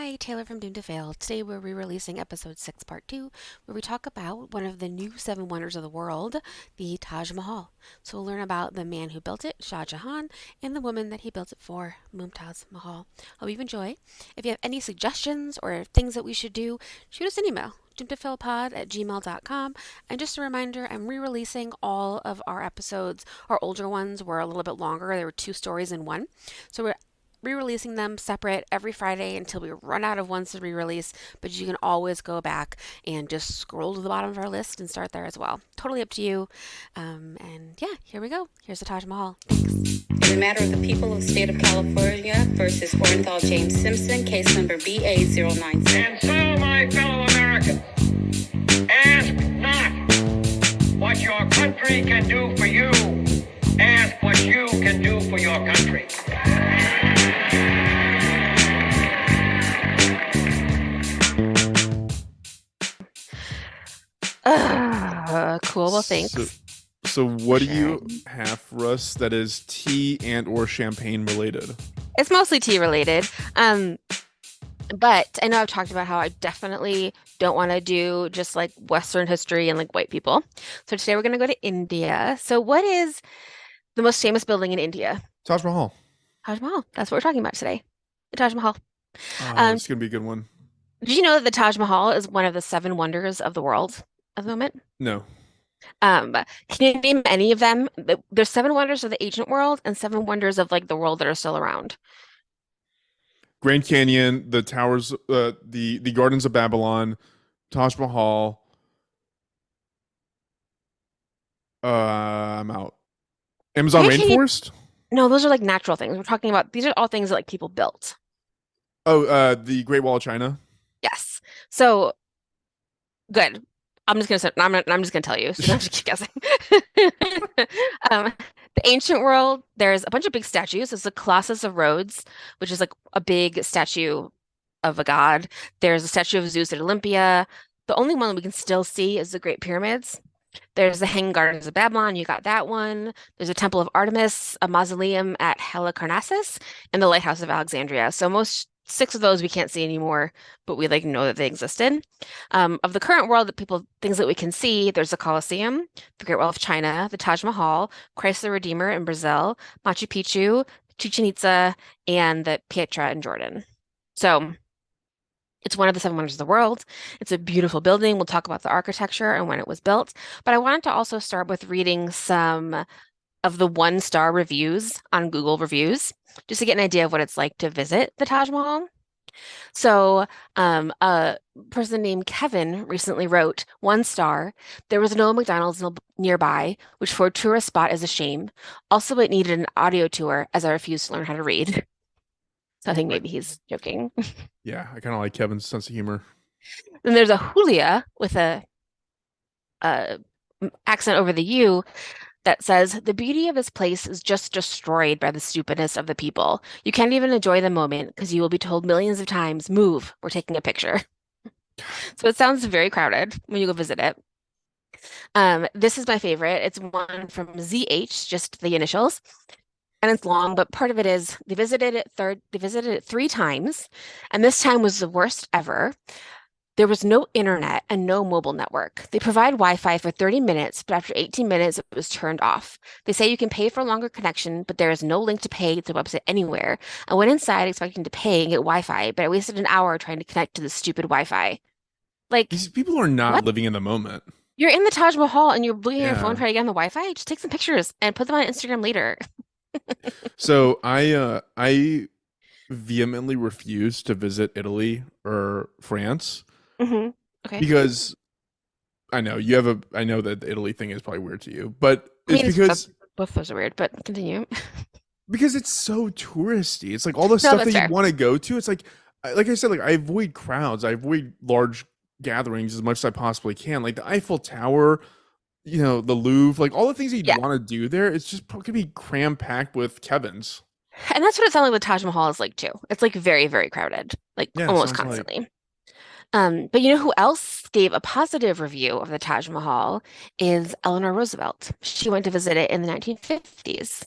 Hi, Taylor from Doomed to Fail. Today we're re-releasing episode 6, part 2, where we talk about one of the new seven wonders of the world, the Taj Mahal. So we'll learn about the man who built it, Shah Jahan, and the woman that he built it for, Mumtaz Mahal. Hope you enjoy. If you have any suggestions or things that we should do, shoot us an email, doomedtofailpod@gmail.com. And just a reminder, I'm re-releasing all of our episodes. Our older ones were a little bit longer. There were two stories in one. So we're re-releasing them separate every Friday until we run out of ones to re-release, but you can always go back and just scroll to the bottom of our list and start there as well. Totally up to you. And yeah, here we go. Here's the Taj Mahal. Thanks. In the matter of the people of the state of California versus Orenthal James Simpson, case number BA096. And so, my fellow Americans, ask not what your country can do for you, ask what you can do for your country. Cool. Well, thanks. So what do you have for us that is tea and or champagne related? It's mostly tea related. But I know I've talked about how I definitely don't want to do just like Western history and like white people. So today we're going to go to India. So what is the most famous building in India? Taj Mahal. Taj Mahal. That's what we're talking about today. The Taj Mahal. It's gonna be a good one. Did you know that the Taj Mahal is one of the seven wonders of the world at the moment? No. Can you name any of them? There's seven wonders of the ancient world and seven wonders of like the world that are still around. Grand Canyon, the towers, the Gardens of Babylon, Taj Mahal. I'm out. Amazon Grand Canyon- rainforest? No, those are like natural things. We're talking about these are all things that like people built. Oh, the Great Wall of China. Yes. So good. I'm just gonna say I'm just gonna tell you. So you don't have to keep guessing. The ancient world, there's a bunch of big statues. There's the Colossus of Rhodes, which is like a big statue of a god. There's a statue of Zeus at Olympia. The only one we can still see is the Great Pyramids. There's the Hanging Gardens of Babylon. You got that one. There's a Temple of Artemis, a mausoleum at Halicarnassus, and the Lighthouse of Alexandria. So most six of those we can't see anymore, but we like know that they existed. Of the current world, things that we can see, there's the Colosseum, the Great Wall of China, the Taj Mahal, Christ the Redeemer in Brazil, Machu Picchu, Chichen Itza, and the Petra in Jordan. So it's one of the seven wonders of the world. It's a beautiful building. We'll talk about the architecture and when it was built. But I wanted to also start with reading some of the one-star reviews on Google Reviews, just to get an idea of what it's like to visit the Taj Mahal. So a person named Kevin recently wrote, 1 star, there was no McDonald's nearby, which for a tourist spot is a shame. Also, it needed an audio tour as I refused to learn how to read. So I think maybe he's joking. Yeah, I kind of like Kevin's sense of humor. Then there's a Julia with a accent over the U that says, the beauty of this place is just destroyed by the stupidness of the people. You can't even enjoy the moment because you will be told millions of times, move, we're taking a picture. So it sounds very crowded when you go visit it. This is my favorite. It's one from ZH, just the initials. And it's long, but part of it is they visited it 3 times, and this time was the worst ever. There was no internet and no mobile network. They provide Wi-Fi for 30 minutes, but after 18 minutes, it was turned off. They say you can pay for a longer connection, but there is no link to pay to the website anywhere. I went inside expecting to pay and get Wi-Fi, but I wasted an hour trying to connect to the stupid Wi-Fi. Like, These people are not what? living in the moment. You're in the Taj Mahal and you're looking at your phone Yeah. trying to get on the Wi-Fi? Just take some pictures and put them on Instagram later. So I vehemently refuse to visit Italy or France Mm-hmm. Okay. because I know that the Italy thing is probably weird to you, but I mean, it's because both those are weird, but continue. it's so touristy. It's like all the No, stuff that's that fair. you want to go to. It's like I said, like I avoid crowds. I avoid large gatherings as much as I possibly can. Like the Eiffel Tower, the Louvre, like all the things that Yeah. you'd want to do there. It's just gonna be cram packed with Kevins. And that's what it sounds like the Taj Mahal is like too. It's like very, very crowded, like Yeah, almost sounds like. constantly. But you know who else gave a positive review of the Taj Mahal is Eleanor Roosevelt. She went to visit it in the 1950s.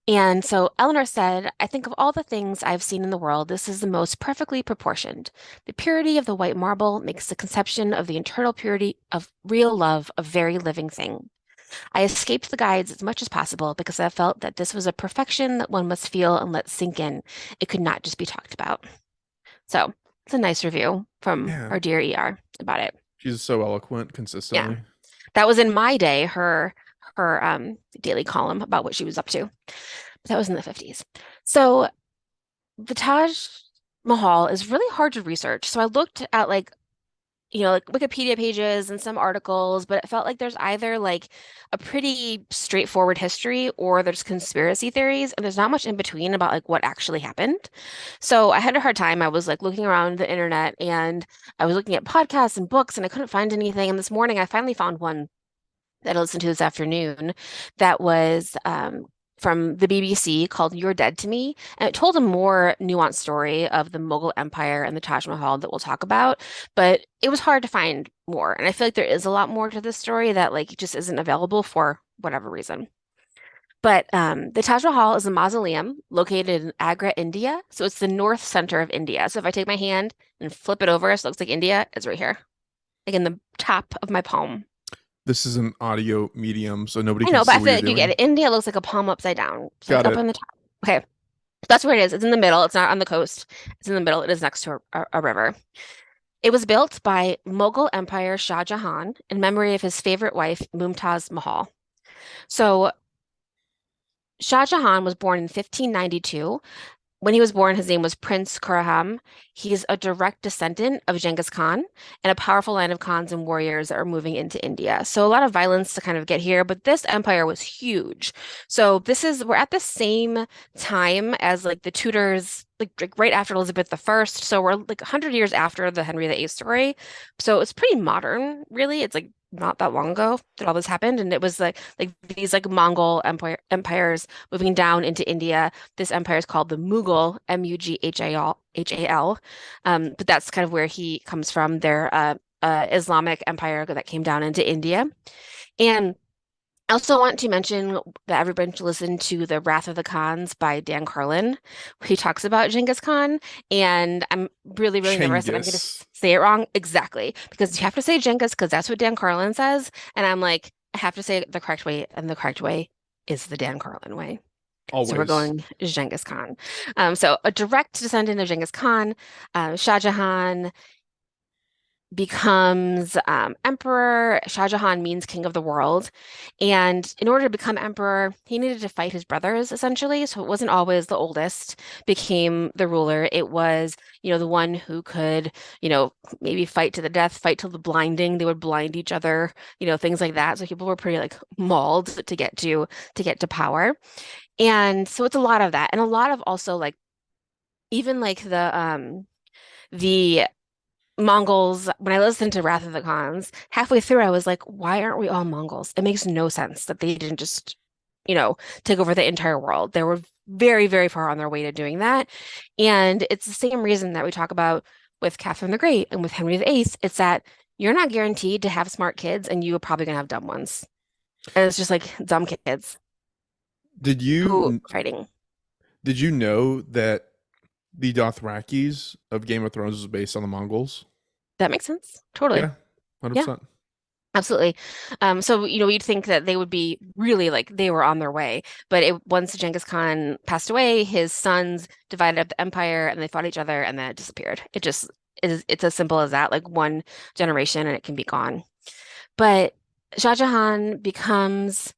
And so Eleanor said, I think of all the things I've seen in the world, this is the most perfectly proportioned. The purity of the white marble makes the conception of the internal purity of real love a very living thing. I escaped the guides as much as possible because I felt that this was a perfection that one must feel and let sink in. It could not just be talked about. So it's a nice review from Yeah. our dear ER about it. She's so eloquent Yeah. consistently. That was in my day, her daily column about what she was up to. That was in the 50s. So the Taj Mahal is really hard to research. So I looked at like Wikipedia pages and some articles, but it felt like there's either like a pretty straightforward history or there's conspiracy theories, and there's not much in between about like what actually happened. So I had a hard time. I was like looking around the internet and I was looking at podcasts and books and I couldn't find anything. And this morning I finally found one that I listened to this afternoon that was from the BBC called You're Dead to Me. And it told a more nuanced story of the Mughal Empire and the Taj Mahal that we'll talk about. But it was hard to find more. And I feel like there is a lot more to this story that like just isn't available for whatever reason. But the Taj Mahal is a mausoleum located in Agra, India. So it's the north center of India. So if I take my hand and flip it over, so it looks like India, it's right here, like in the top of my palm. This is an audio medium, so nobody I can know, but see I what feel you're like you get doing. it. India looks like a palm upside down. It's like Got up it. in the top. Okay, that's where it is. It's in the middle. It's not on the coast. It's in the middle. It is next to a river. It was built by Mughal Empire Shah Jahan in memory of his favorite wife, Mumtaz Mahal. So Shah Jahan was born in 1592. When he was born, his name was Prince Khurram. He's a direct descendant of Genghis Khan and a powerful line of Khans and warriors that are moving into India. So a lot of violence to kind of get here, but this empire was huge. So we're at the same time as like the Tudors, like right after Elizabeth the First. So we're like 100 years after the Henry VIII story. So it's pretty modern, really. It's like not that long ago that all this happened, and it was like these like Mongol empires moving down into India. This empire is called the Mughal, Mughal. But that's kind of where he comes from. They're Islamic empire that came down into India. And I also want to mention that everybody should listen to The Wrath of the Khans by Dan Carlin, where he talks about Genghis Khan. And I'm really, really nervous that I'm going to Chengiz. say it wrong exactly because you have to say Genghis because that's what Dan Carlin says. And I'm like, I have to say it the correct way, and the correct way is the Dan Carlin way. So we're Always. going Genghis Khan. So a direct descendant of Genghis Khan, Shah Jahan becomes emperor. Shah Jahan means king of the world. And in order to become emperor, he needed to fight his brothers, essentially. So it wasn't always the oldest became the ruler. It was, the one who could, maybe fight to the death, fight till the blinding. They would blind each other, things like that. So people were pretty like mauled to get to power. And so it's a lot of that. And a lot of also like even like the Mongols, when I listened to Wrath of the Khans, halfway through I was like, why aren't we all Mongols? It makes no sense that they didn't just, take over the entire world. They were very, very far on their way to doing that. And it's the same reason that we talk about with Catherine the Great and with Henry VIII. It's that you're not guaranteed to have smart kids and you are probably gonna have dumb ones. And it's just like dumb kids Did who you fighting. did you know that the Dothrakis of Game of Thrones was based on the Mongols? That makes sense. Totally. Yeah, Yeah. 100%. Absolutely. So, you'd think that they would be really like they were on their way. But once Genghis Khan passed away, his sons divided up the empire and they fought each other and then it disappeared. It just it's as simple as that, like one generation and it can be gone. But Shah Jahan becomes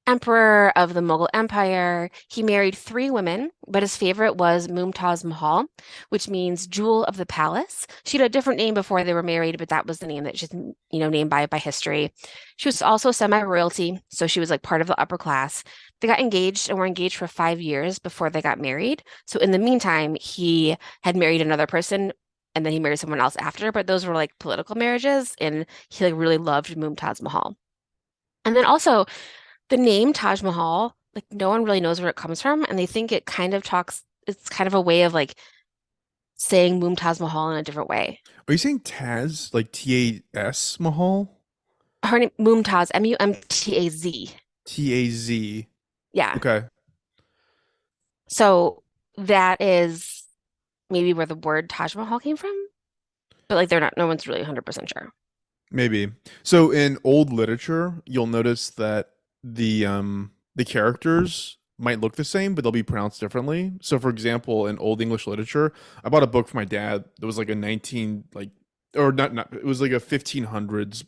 emperor of the Mughal Empire. He married three women, but his favorite was Mumtaz Mahal, which means jewel of the palace. She had a different name before they were married, but that was the name that she's, named by history. She was also semi-royalty, so she was like part of the upper class. They got engaged and were engaged for 5 years before they got married. So in the meantime, he had married another person. And then he married someone else after, but those were like political marriages, and he like really loved Mumtaz Mahal. And then also the name Taj Mahal, like no one really knows where it comes from, and they think it's kind of a way of like saying Mumtaz Mahal in a different way. Are you saying Taz, like T-A-S Mahal? Her name Mumtaz, Mumtaz. T-A-Z. Yeah. Okay, So that is maybe where the word Taj Mahal came from, but like they're not, no one's really 100% sure. maybe. So in old literature, you'll notice that the characters might look the same, but they'll be pronounced differently. So for example, in old English literature, I bought a book for my dad that was like a 19 like or not it was like a 1500s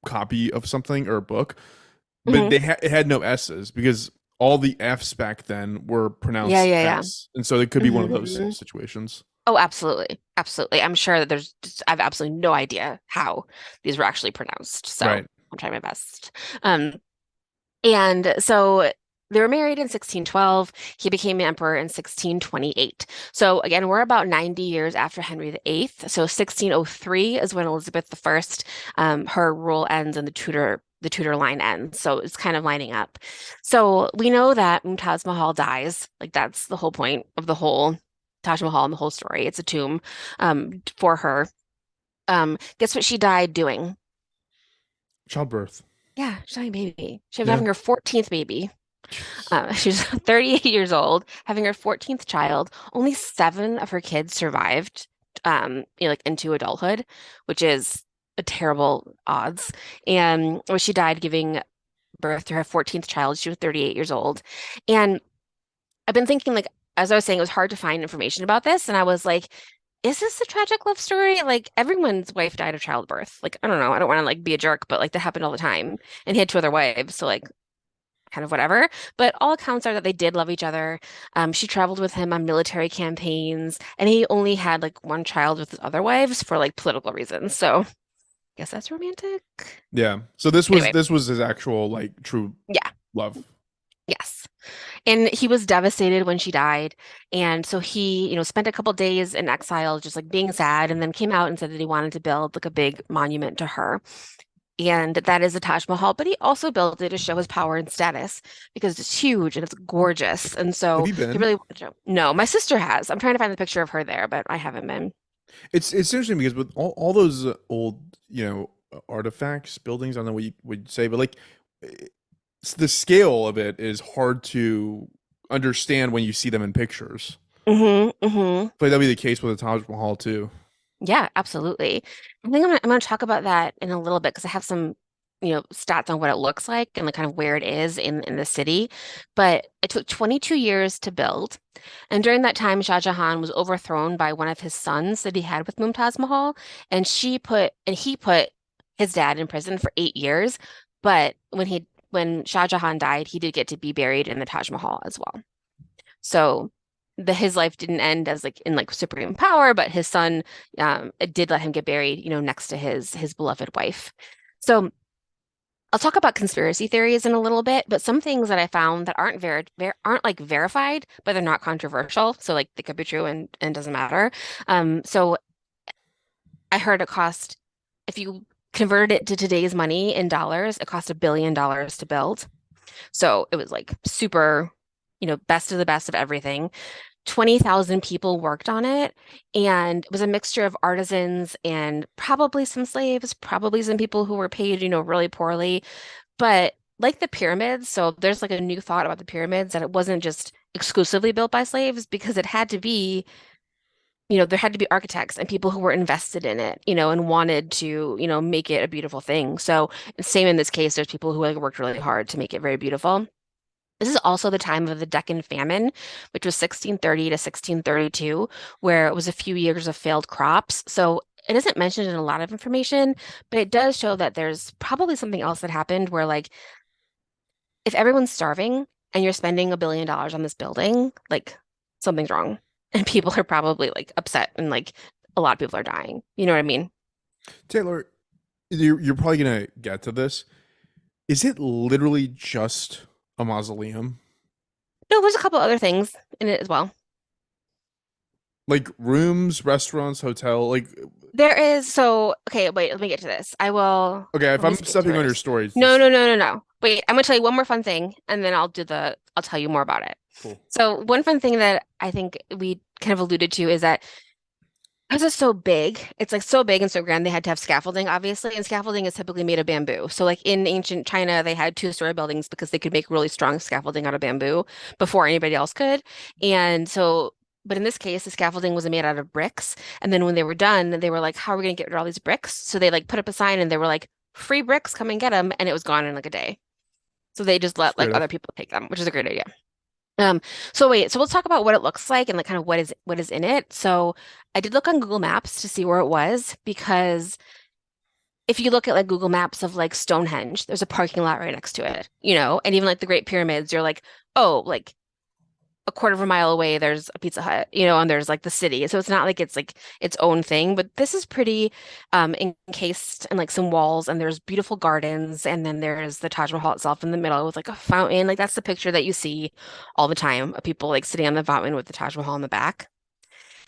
copy of something or a book, but Hmm. it had no S's because all the F's back then were Yeah, pronounced yeah, S. And so it could be one of those yeah. situations. Oh, absolutely. Absolutely. I'm sure that I have absolutely no idea how these were actually pronounced. So Right. I'm trying my best. Um, and so they were married in 1612. He became emperor in 1628. So again, we're about 90 years after Henry VIII. So 1603 is when Elizabeth I, her rule ends and the Tudor line ends. So it's kind of lining up. So we know that Mumtaz Mahal dies. Like that's the whole point of the whole Taj Mahal and the whole story. It's a tomb for her. Guess what she died doing? Childbirth. Yeah, she's having a baby. She was Yeah. having her 14th baby. Jeez. She was 38 years old, having her 14th child. Only seven of her kids survived, like into adulthood, which is a terrible odds. And when she died giving birth to her 14th child, she was 38 years old. And I've been thinking, like, as I was saying, it was hard to find information about this. And I was like, is this a tragic love story? Like, everyone's wife died of childbirth. Like, I don't know. I don't want to like be a jerk, but like that happened all the time. And he had two other wives. So like kind of whatever. But all accounts are that they did love each other. She traveled with him on military campaigns, and he only had like one child with his other wives for like political reasons. So I guess that's romantic. Yeah. So Anyway, this was his actual like true yeah, love. yes. And he was devastated when she died. And so he, spent a couple days in exile, just like being sad, and then came out and said that he wanted to build like a big monument to her. And that is the Taj Mahal, but he also built it to show his power and status because it's huge and it's gorgeous. And Have so you he been? really wanted to show. No, my sister has. I'm trying to find the picture of her there, but I haven't been. It's interesting because with all those old, artifacts, buildings, I don't know what you would say, but like the scale of it is hard to understand when you see them in pictures. Hmm. But that'll be the case with the Taj Mahal too. Yeah, absolutely. I think I'm gonna talk about that in a little bit because I have some, stats on what it looks like and like kind of where it is in the city. But it took 22 years to build. And during that time, Shah Jahan was overthrown by one of his sons that he had with Mumtaz Mahal, and he put his dad in prison for 8 years. But when Shah Jahan died, he did get to be buried in the Taj Mahal as well. So his life didn't end as like in like supreme power, but his son it did let him get buried, next to his beloved wife. So I'll talk about conspiracy theories in a little bit, but some things that I found that aren't like verified, but they're not controversial. So like they could be true and doesn't matter. So I heard it cost, if you converted it to today's money in dollars, it cost $1 billion to build. So it was like super, best of the best of everything. 20,000 people worked on it, and it was a mixture of artisans and probably some slaves, probably some people who were paid, really poorly. But like the pyramids, so there's like a new thought about the pyramids that it wasn't just exclusively built by slaves because it had to be, there had to be architects and people who were invested in it, and wanted to, make it a beautiful thing. So same in this case, there's people who like worked really hard to make it very beautiful. This is also the time of the Deccan famine, which was 1630 to 1632, where it was a few years of failed crops. So it isn't mentioned in a lot of information, but it does show that there's probably something else that happened where, like, if everyone's starving and you're spending $1 billion on this building, like, something's wrong. And people are probably like upset and like a lot of people are dying. You know what I mean? Taylor, you're probably gonna get to this. Is it literally just a mausoleum? No, there's a couple other things in it as well. Like rooms, restaurants, hotel, like There is, so, okay, wait, let me get to this. okay, if Let me I'm skip stepping through on your it. story, it's No, just no, no, no, no. Wait, I'm gonna tell you one more fun thing, and then I'll tell you more about it. cool. So one fun thing that I think we kind of alluded to is that Because it's so big, it's like so big and so grand, they had to have scaffolding, obviously, and scaffolding is typically made of bamboo. So, like in ancient China, they had two-story buildings because they could make really strong scaffolding out of bamboo before anybody else could. And so, but in this case, the scaffolding was made out of bricks. And then when they were done, they were like, "How are we going to get rid of all these bricks?" So they like put up a sign and they were like, "Free bricks, come and get them," and it was gone in like a day. So they just It's let like other creative. people take them, which is a great idea. Um, so let's talk about what it looks like and like kind of what is in it. So I did look on Google Maps to see where it was because if you look at like Google Maps of like Stonehenge, there's a parking lot right next to it, and even like the Great Pyramids, you're like, oh, like a quarter of a mile away, there's a Pizza Hut, and there's like the city. So it's not like it's like its own thing, but this is pretty encased in like some walls and there's beautiful gardens and then there's the Taj Mahal itself in the middle with like a fountain. Like that's the picture that you see all the time of people like sitting on the fountain with the Taj Mahal in the back.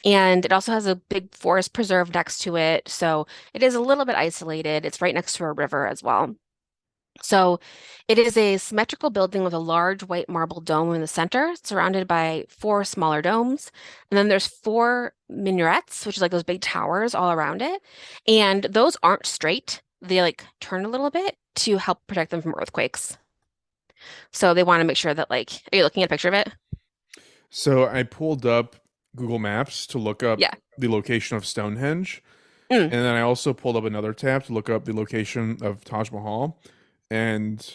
And it also has a big forest preserve next to it. So it is a little bit isolated. It's right next to a river as well. So it is a symmetrical building with a large white marble dome in the center, surrounded by four smaller domes. And then there's four minarets, which is like those big towers all around it. And those aren't straight. They like turn a little bit to help protect them from earthquakes. So they want to make sure that like, are you looking at a picture of it? So I pulled up Google Maps to look up Yeah. the location of Stonehenge, Mm. and then I also pulled up another tab to look up the location of Taj Mahal, and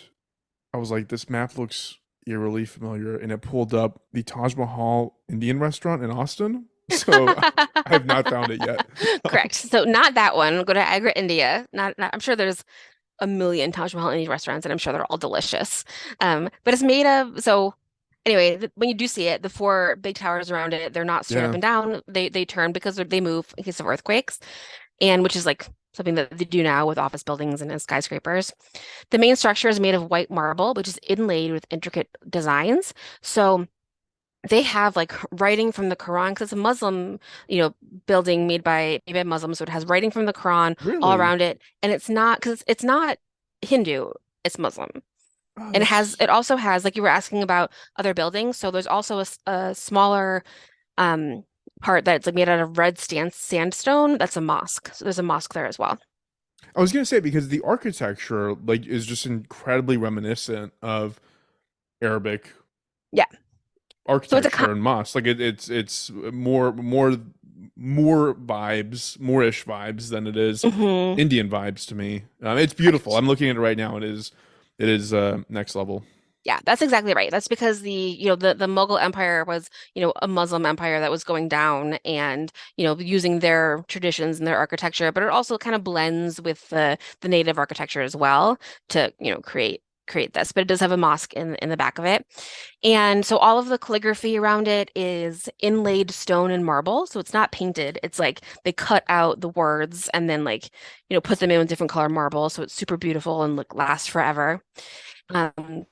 I was like, this map looks eerily familiar, and it pulled up the Taj Mahal Indian restaurant in Austin. So I have not found it yet. Correct. So not that one. Go to Agra, India. I'm sure there's a million Taj Mahal Indian restaurants, and I'm sure they're all delicious. But it's made of so. Anyway, when you do see it, the four big towers around it, they're not straight up Yeah. and down. They turn because they move in case of earthquakes, and which is like something that they do now with office buildings and in skyscrapers. The main structure is made of white marble, which is inlaid with intricate designs. So they have like writing from the Quran because it's a Muslim, building made by Muslims, so it has writing from the Quran all Really? around it, and it's not because it's not Hindu, it's Muslim, Oh, and that's it also has like you were asking about other buildings, so there's also a smaller um part that's like made out of red sandstone. That's a mosque, so there's a mosque there as well. I was gonna say because the architecture like is just incredibly reminiscent of Arabic Yeah, so it's a architecture and mosque. Like it's more vibes, more-ish vibes than it is Mhm. Indian vibes to me. It's beautiful. Correct. I'm looking at it right now. It is next level. Yeah, that's exactly right. That's because the Mughal Empire was, a Muslim empire that was going down and, using their traditions and their architecture, but it also kind of blends with the native architecture as well to, create this. But it does have a mosque in the back of it. And so all of the calligraphy around it is inlaid stone and marble. So it's not painted. It's like they cut out the words and then like, put them in with different color marble. So it's super beautiful and like lasts forever. Um,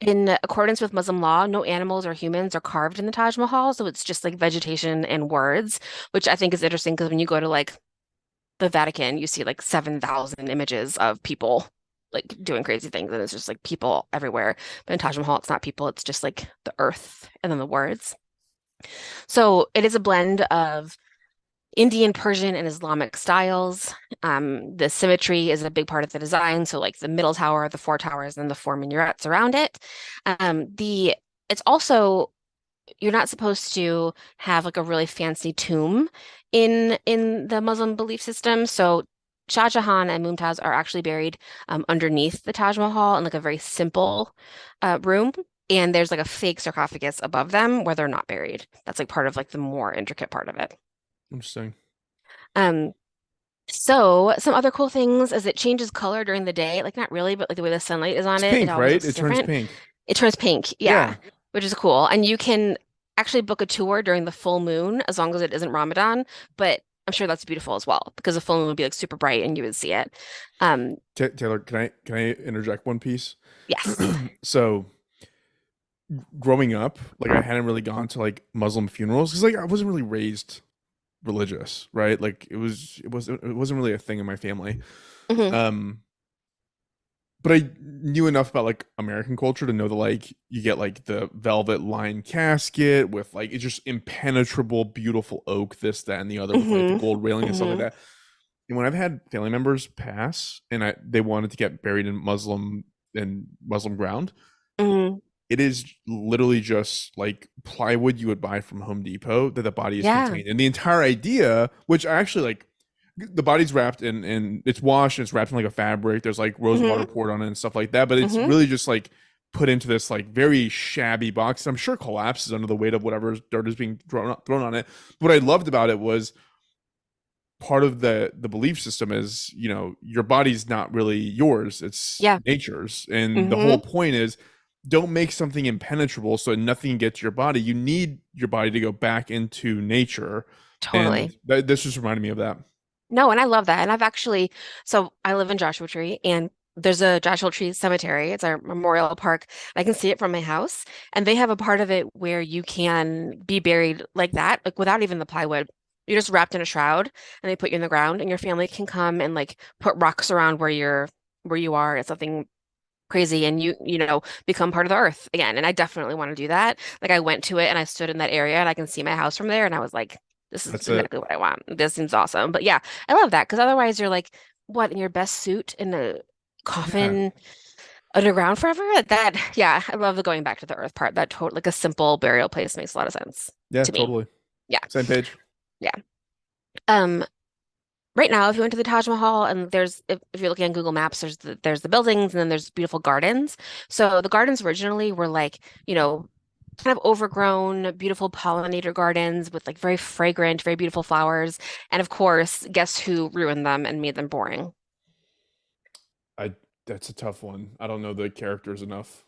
in accordance with Muslim law, no animals or humans are carved in the Taj Mahal, so it's just like vegetation and words, which I think is interesting because when you go to like the Vatican, you see like 7,000 images of people like doing crazy things, and it's just like people everywhere. But in Taj Mahal, it's not people, it's just like the earth and then the words. So it is a blend of Indian, Persian, and Islamic styles. The symmetry is a big part of the design. So, like the middle tower, the four towers, and the four minarets around it. The it's also you're not supposed to have like a really fancy tomb in the Muslim belief system. So Shah Jahan and Mumtaz are actually buried underneath the Taj Mahal in like a very simple room. And there's like a fake sarcophagus above them where they're not buried. That's like part of like the more intricate part of it. Interesting. Um, so some other cool things is it changes color during the day. Like not really, but like the way the sunlight is It's on it, it pink, always right? looks It turns different. pink. It turns pink, yeah, Yeah. which is cool. And you can actually book a tour during the full moon as long as it isn't Ramadan, but I'm sure that's beautiful as well because the full moon would be like super bright and you would see it. Um, Taylor, can I interject one piece? yes. So growing up, like I hadn't really gone to like Muslim funerals because like I wasn't really raised religious, right? Like it wasn't really a thing in my family. Hmm. Um, but I knew enough about like American culture to know that like you get like the velvet lined casket with like it's just impenetrable, beautiful oak, this, that, and the other with like the Hmm. gold railing and stuff like Hmm. that. And when I've had family members pass and they wanted to get buried in Muslim ground, Hmm. it is literally just like plywood you would buy from Home Depot that the body is Yeah. contained. And the entire idea, which I actually like, the body's wrapped in it's washed and it's wrapped in like a fabric. There's like rose water Hmm. poured on it and stuff like that. But it's Hmm. really just like put into this like very shabby box. I'm sure collapses under the weight of whatever dirt is being thrown on it. But what I loved about it was part of the belief system is, you know, your body's not really yours, it's Yeah. nature's, and the whole Hmm. point is don't make something impenetrable so nothing gets your body. You need your body to go back into nature, and Totally. this just reminded me of that. No, and I love that. And I've actually, so I live in Joshua Tree, and there's a Joshua Tree cemetery. It's our memorial park. I can see it from my house, and they have a part of it where you can be buried like that, like without even the plywood. You're just wrapped in a shroud, and they put you in the ground, and your family can come and like put rocks around where you are. It's something crazy, and you know become part of the earth again. And I definitely want to do that. Like I went to it and I stood in that area and I can see my house from there, and I was like, this is That's it. exactly what I want. This seems awesome. But yeah, I love that because otherwise you're like, what, in your best suit in a Yeah, coffin underground forever? That, yeah, I love the going back to the earth part. That total, like a simple burial place makes a lot of sense yeah, to me. totally. Yeah. Same page. Yeah. Um, right now, if you went to the Taj Mahal, and if you're looking on Google Maps, there's the buildings and then there's beautiful gardens. So the gardens originally were like, you know, kind of overgrown, beautiful pollinator gardens with like very fragrant, very beautiful flowers. And of course, guess who ruined them and made them boring? I That's a tough one. I don't know the characters enough.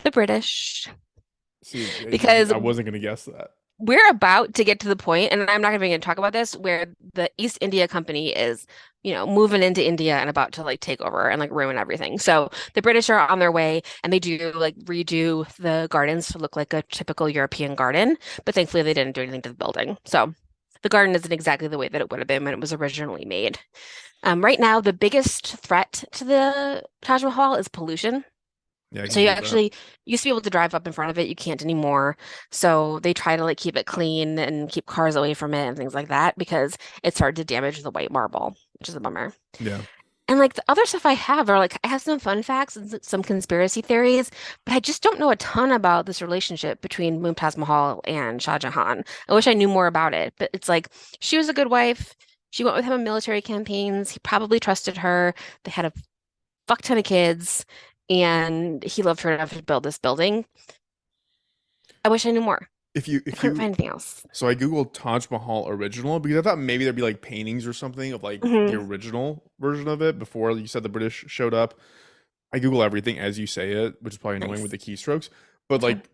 The British. See, Because I wasn't gonna guess that. we're about to get to the point, and I'm not even going to talk about this, where the East India Company is, you know, moving into India and about to like take over and like ruin everything. So the British are on their way, and they do like redo the gardens to look like a typical European garden, but thankfully they didn't do anything to the building. So the garden isn't exactly the way that it would have been when it was originally made. Right now, the biggest threat to the Taj Mahal is pollution. Yeah, I So can you believe that. actually used to be able to drive up in front of it. You can't anymore. So they try to like keep it clean and keep cars away from it and things like that because it's hard to damage the white marble, which is a bummer. Yeah. And like the other stuff I have are like I have some fun facts and some conspiracy theories, but I just don't know a ton about this relationship between Mumtaz Mahal and Shah Jahan. I wish I knew more about it, but it's like she was a good wife. She went with him on military campaigns. He probably trusted her. They had a fuck ton of kids, and he loved her enough to build this building. I wish I knew more. I If couldn't you find anything else. So I googled Taj Mahal original because I thought maybe there'd be like paintings or something of like the Hmm. original version of it before you said the British showed up. I Google everything as you say it, which is probably annoying with Nice. the keystrokes. But It's fun. like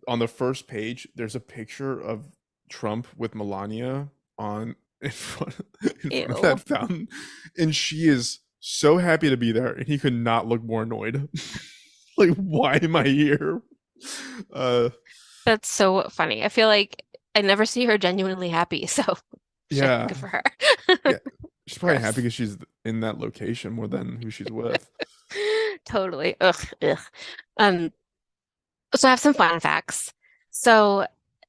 on the first page, there's a picture of Trump with Melania on in front of Ew. that fountain, and she is so happy to be there, and he could not look more annoyed. Like, why am I here? Uh, That's so funny. I feel like I never see her genuinely happy, so shit, yeah, good for her. yeah. She's probably happy Gross. because she's in that location more than who she's with. Totally. Ugh, ugh. Um, so I have some fun facts. So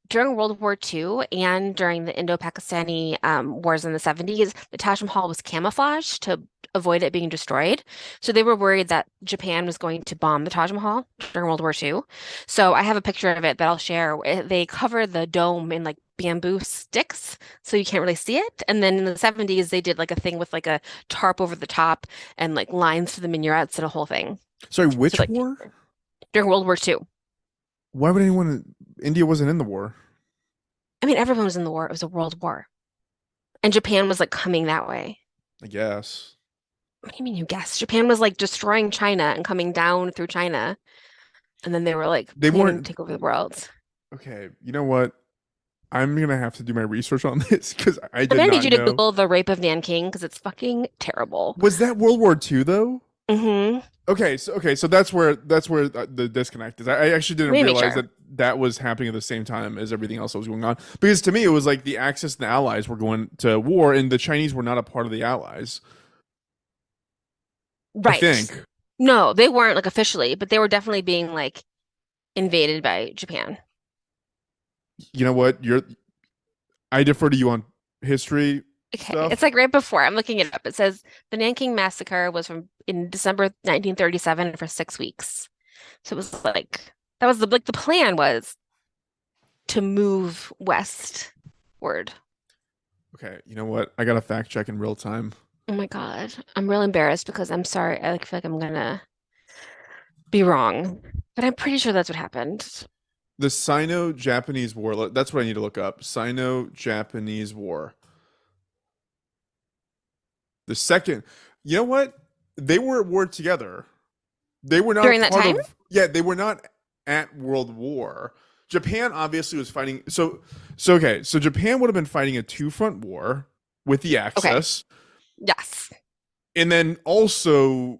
during World War II and during the Indo-Pakistani wars in the 70s, the Taj Mahal was camouflaged to avoid it being destroyed. So they were worried that Japan was going to bomb the Taj Mahal during World War II. So I have a picture of it that I'll share. They cover the dome in like bamboo sticks, so you can't really see it. And then in the 70s, they did like a thing with like a tarp over the top and like lines for the minarets and a whole thing. Sorry, So which like war? during World War II. Why would anyone? India wasn't in the war. I mean, everyone was in the war. It was a world war. And Japan was like coming that way. I guess. What do you mean you guess? Japan was like destroying China and coming down through China. And then they were like They planning to weren't. take over the world. Okay, you know what? I'm gonna have to do my research on this because I I'm did gonna need not you to know. Google the rape of Nanking because it's fucking terrible. Was that World War II though? Hmm. Okay, so that's where the disconnect is. I actually Let didn't me make realize sure. that that was happening at the same time as everything else that was going on. Because to me, it was like the Axis and the Allies were going to war, and the Chinese were not a part of the Allies. I Right. think. No, they weren't like officially, but they were definitely being like invaded by Japan. You know what? I defer to you on history Okay, it's stuff. like right before. I'm looking it up. It says the Nanking Massacre was from in December 1937 for 6 weeks. So it was like that was the plan was to move westward. Okay, you know what? I got to fact check in real time. Oh my God. I'm real embarrassed because I'm sorry. I like, feel like I'm gonna be wrong, but I'm pretty sure that's what happened. The Sino-Japanese War. That's what I need to look up. Sino-Japanese War. The second. You know what? They were at war together. They were During not that part time? of. Yeah, they were not at World War. Japan obviously was fighting. So okay. So Japan would have been fighting a two-front war with the Okay. Axis, Yes. and then also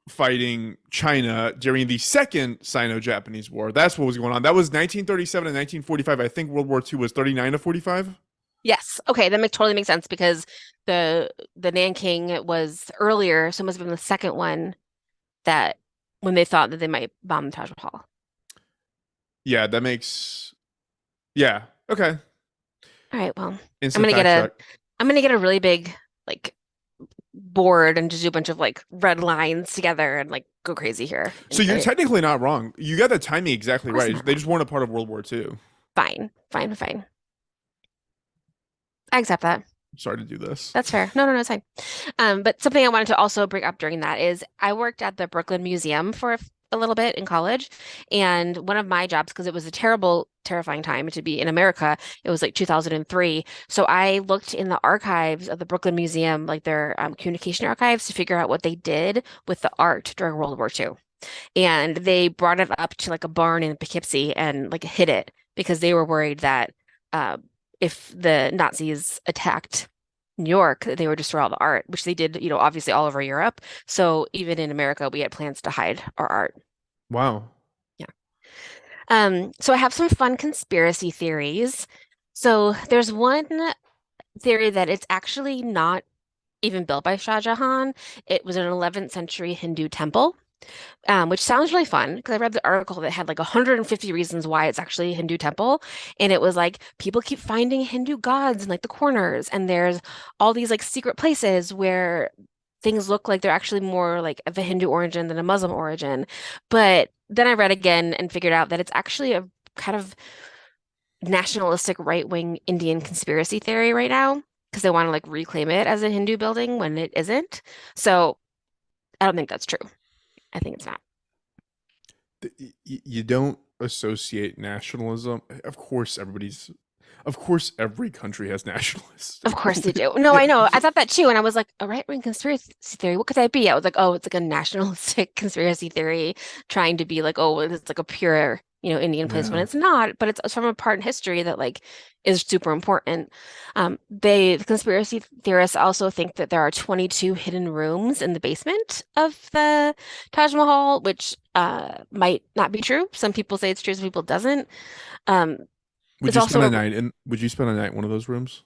fighting China during the second Sino-Japanese War. That's what was going on. That was 1937 and 1945. I think World War II was 39 to 45. Yes. Okay, that totally makes sense because the Nanking was earlier, so it must have been the second one that when they thought that they might bomb the Taj Mahal. Yeah, that makes. Yeah. Okay. All right, well, I'm Instant gonna get fact a check. I'm gonna get a really big like board and just do a bunch of like red lines together and like go crazy here. So And you're technically not wrong. You got the timing of exactly course I'm right. not They wrong. just weren't a part of World War II. Fine, fine, fine. I accept that. Sorry to do this. That's fair. No, no, no, it's fine. But something I wanted to also bring up during that is I worked at the Brooklyn Museum for a little bit in college, and one of my jobs, because it was a terrible, terrifying time to be in America, it was like 2003. So I looked in the archives of the Brooklyn Museum, like their communication archives, to figure out what they did with the art during World War II. And they brought it up to like a barn in Poughkeepsie and like hid it because they were worried that uh, if the Nazis attacked New York, they would destroy all the art, which they did, obviously all over Europe. So even in America, we had plans to hide our art. Wow. Yeah. So I have some fun conspiracy theories. So there's one theory that it's actually not even built by Shah Jahan. It was an 11th century Hindu temple. Which sounds really fun because I read the article that had like 150 reasons why it's actually a Hindu temple. And it was like people keep finding Hindu gods in like the corners, and there's all these like secret places where things look like they're actually more like of a Hindu origin than a Muslim origin. But then I read again and figured out that it's actually a kind of nationalistic right-wing Indian conspiracy theory right now because they want to like reclaim it as a Hindu building when it isn't. So I don't think that's true. I think it's not. You don't associate nationalism. Of course, every country has nationalists. Of course they do. No, I know. I thought that too. And I was like, a right-wing conspiracy theory, what could that be? I was like, oh, it's like a nationalistic conspiracy theory trying to be like, oh, it's like a pure, Indian place when Yeah. it's not, but it's from a part in history that like is super important. The conspiracy theorists also think that there are 22 hidden rooms in the basement of the Taj Mahal, which might not be true. Some people say it's true, some people doesn't. Um, Would it's you spend also a a, night in? Would you spend a night in one of those rooms?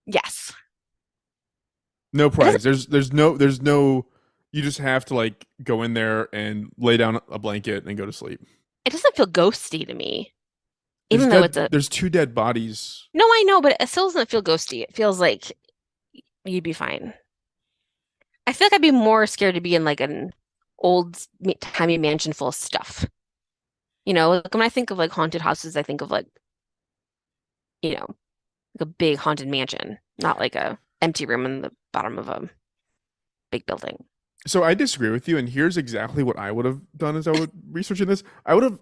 yes. No It doesn't prize. There's no. You just have to like go in there and lay down a blanket and go to sleep. it doesn't feel ghosty to me. There's Even though it's dead. a There's two dead bodies. no, I know, but it still doesn't feel ghosty. It feels like you'd be fine. I feel like I'd be more scared to be in like an old timey mansion full of stuff. Like when I think of like haunted houses, I think of like, you know, like a big haunted mansion, not like a empty room in the bottom of a big building. So I disagree with you, and here's exactly what I would have done as I would researching this. I would have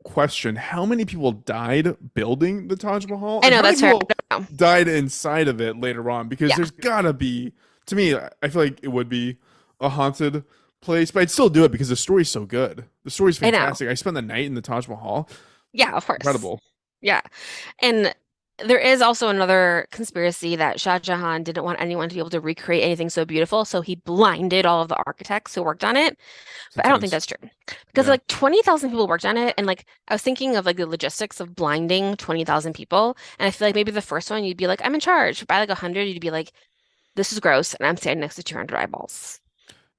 questioned how many people died building the Taj Mahal I and know how many that's fair. people No, no. died inside of it later on, because Yeah, there's gotta be, to me, I feel like it would be a haunted place, but I'd still do it because the story's so good. The story's I know. fantastic. I spent the night in the Taj Mahal. Yeah, of course. Incredible. Yeah. And there is also another conspiracy that Shah Jahan didn't want anyone to be able to recreate anything so beautiful, so he blinded all of the architects who worked on it. It's But I don't think intense. that's true because Yeah. like 20,000 people worked on it. And like I was thinking of like the logistics of blinding 20,000 people. And I feel like maybe the first one you'd be like, I'm in charge. By like 100, you'd be like, this is gross, and I'm standing next to 200 eyeballs,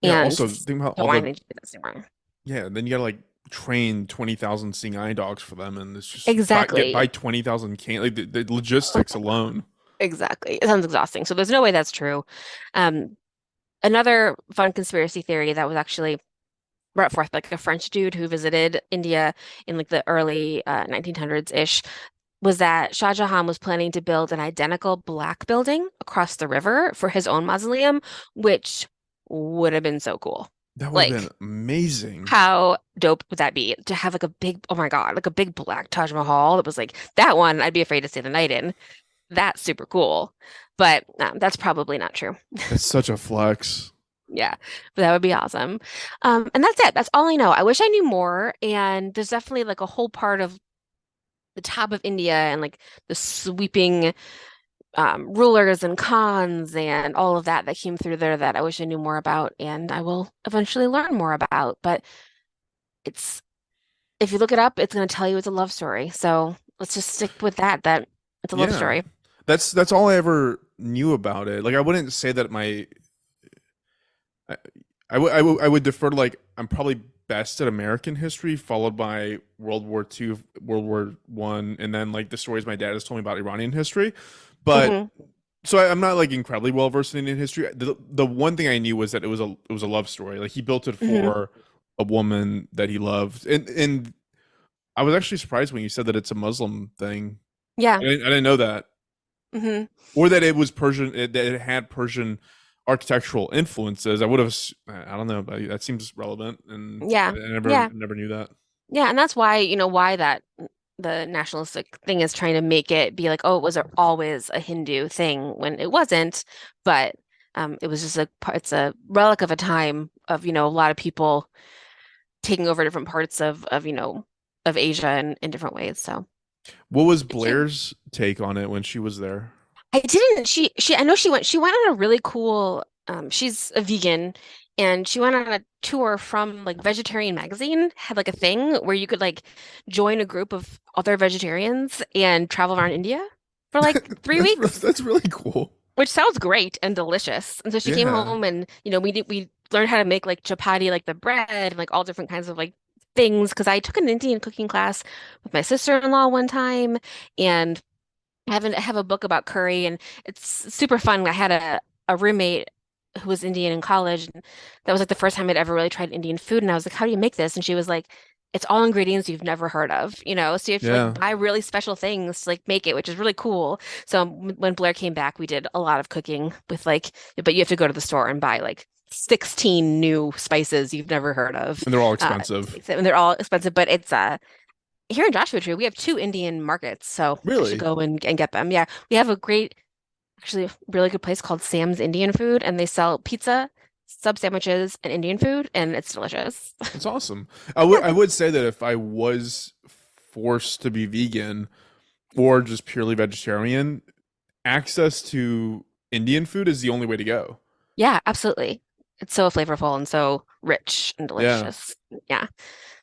Yeah. and Also, think about don't all want the anything to do this anymore. yeah. Then you gotta like train 20,000 seeing eye dogs for them, and it's just buy Exactly. 20,000 can like the logistics alone. Exactly. It sounds exhausting. So there's no way that's true. Um, Another fun conspiracy theory that was actually brought forth like a French dude who visited India in like the early 1900s-ish was that Shah Jahan was planning to build an identical black building across the river for his own mausoleum, which would have been so cool. That would have been Like, amazing. how dope would that be to have like a big, oh my God, like a big black Taj Mahal that was like that one I'd be afraid to stay the night in. That's super cool. But that's probably not true. That's such a flex. Yeah, but that would be awesome. And that's it. That's all I know. I wish I knew more. And there's definitely like a whole part of the top of India and like the sweeping rulers and khans and all of that that came through there that I wish I knew more about. And I will eventually learn more about. But it's if you look it up, it's going to tell you it's a love story. So let's just stick with that, that it's a love Yeah. story. That's all I ever knew about it. Like I wouldn't say that my I, I would defer to like I'm probably best at American history, followed by World War II, World War One, and then like the stories my dad has told me about Iranian history. But Hmm. so I'm not like incredibly well versed in Indian history. The one thing I knew was that it was a love story. Like he built it Hmm. for a woman that he loved, and I was actually surprised when you said that it's a Muslim thing. Yeah. I didn't know that, Hmm. or that it was Persian, that it had Persian architectural influences. I would have, I don't know, but that seems relevant, and I Yeah. never Yeah. never knew that. Yeah. And that's why, why that the nationalistic thing is trying to make it be like, oh, it was always a Hindu thing when it wasn't, but it was just it's a relic of a time of, a lot of people taking over different parts of Asia in different ways. So What was it's cute. Blair's take on it when she was there? I didn't. I know she went on a really cool, she's a vegan and she went on a tour from like Vegetarian Magazine, had like a thing where you could like join a group of other vegetarians and travel around India for like three weeks, That's really cool. which sounds great and delicious. And so she came Yeah, home and, we learned how to make like chapati, like the bread and like all different kinds of like things because I took an Indian cooking class with my sister-in-law one time and have a book about curry and it's super fun. I had a roommate who was Indian in college and that was like the first time I'd ever really tried Indian food and I was like, how do you make this? And she was like, it's all ingredients you've never heard of. So you have to like yeah. buy really special things to like make it, which is really cool. So when Blair came back, we did a lot of cooking with like, but you have to go to the store and buy like 16 new spices you've never heard of. And they're all Uh, expensive. and they're all expensive, but it's here in Joshua Tree, we have two Indian markets, so I should Really? go and get them. Yeah, we have a great, actually, a really good place called Sam's Indian Food, and they sell pizza, sub sandwiches, and Indian food, and it's delicious. That's awesome. Yeah. I would say that if I was forced to be vegan or just purely vegetarian, access to Indian food is the only way to go. Yeah, absolutely. It's so flavorful and so rich and Yeah. delicious. Yeah.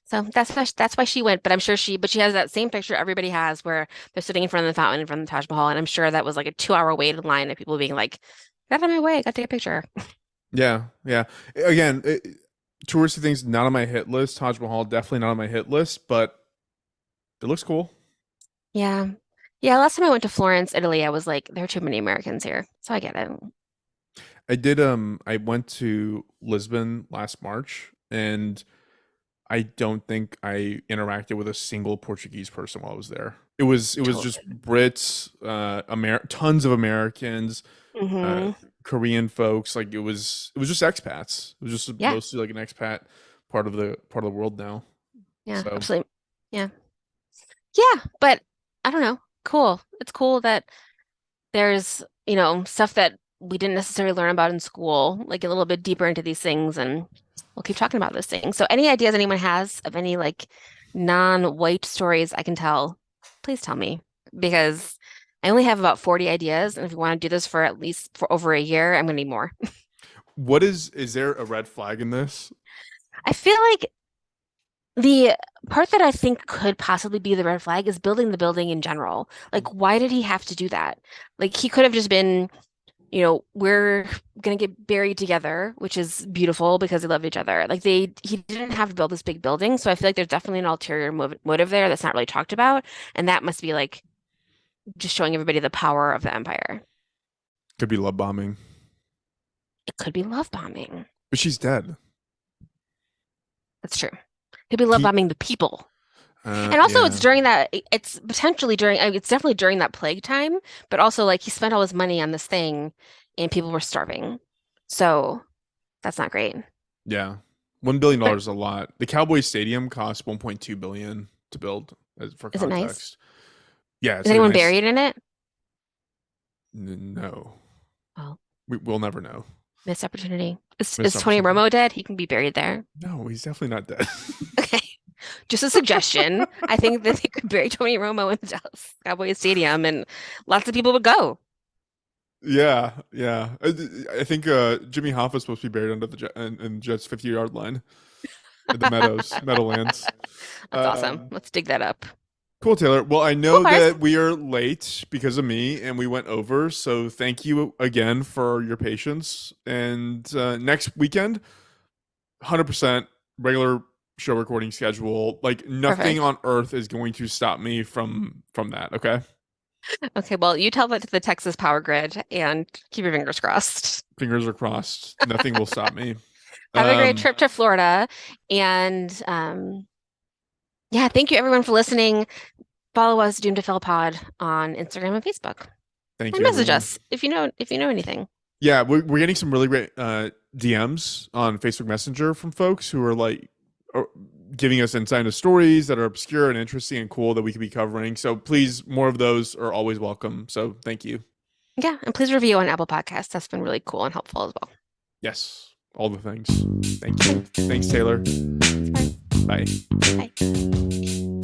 So that's why she went, but I'm sure but she has that same picture everybody has where they're sitting in front of the fountain in front of the Taj Mahal, and I'm sure that was like a 2 hour wait in line of people being like, "Get out of my way, I got to take a picture." Yeah. Yeah. Again, touristy things not on my hit list. Taj Mahal definitely not on my hit list, but it looks cool. Yeah. Yeah, last time I went to Florence, Italy, I was like, there are too many Americans here. So I get it. I went to Lisbon last March and I don't think I interacted with a single Portuguese person while I was there. It was just Totally. Brits, tons of Americans, uh, Hmm. Korean folks. Like it was just expats. It was just Yeah. mostly like an expat part of the world now. Yeah, So absolutely. Yeah. Yeah, but I don't know. Cool. It's cool that there's, stuff that we didn't necessarily learn about in school, like a little bit deeper into these things, and we'll keep talking about those things. So any ideas anyone has of any like non-white stories I can tell, please tell me because I only have about 40 ideas, and if you want to do this for at least for over a year, I'm gonna need more. what is there a red flag in this? I feel like the part that I think could possibly be the red flag is building the building in general. Like, why did he have to do that? Like, he could have just been we're gonna get buried together, which is beautiful because they love each other. Like he didn't have to build this big building, so I feel like there's definitely an ulterior motive there that's not really talked about, and that must be like just showing everybody the power of the empire. Could be love bombing, It could be love bombing. but she's dead. That's true. Could be love He, bombing the people. And also yeah, it's potentially during, I mean, it's definitely during that plague time, but also like he spent all his money on this thing and people were starving. So that's not great. yeah. $1 billion But is a lot. The Cowboys Stadium cost 1.2 billion to build, for is it nice? context. Yeah, Is it's a anyone nice. buried in it? No, Oh, we'll never know. missed opportunity. Is Missed Tony opportunity. Romo dead? He can be buried there. No, he's definitely not dead. Okay. Just a suggestion. I think that they could bury Tony Romo in the Dallas Cowboys Stadium and lots of people would go. Yeah, yeah. I think Jimmy Hoffa's supposed to be buried under the in Jets 50-yard line at the Meadowlands. That's awesome. Um, Let's dig that up. cool, Taylor. Well, I Cool, know Paris. that we are late because of me and we went over, so thank you again for your patience. And next weekend, 100% regular show recording schedule. Like nothing Perfect. on earth is going to stop me from that, okay? Okay, well, you tell that to the Texas power grid and keep your fingers crossed. Fingers are crossed. Nothing will stop me. Have a great Um, trip to Florida. And yeah, thank you everyone for listening. Follow us, Doomed to Fail Pod, on Instagram and Facebook. thank And you, message everyone. us if you know anything. Yeah, we're getting some really great DMs on Facebook Messenger from folks who are like giving us insight into stories that are obscure and interesting and cool that we could be covering. So please, more of those are always welcome. So thank you. Yeah, and please review on Apple Podcasts. That's been really cool and helpful as well. Yes, all the things. Thank you. Thanks, Taylor. Thanks, Bye. bye. Bye.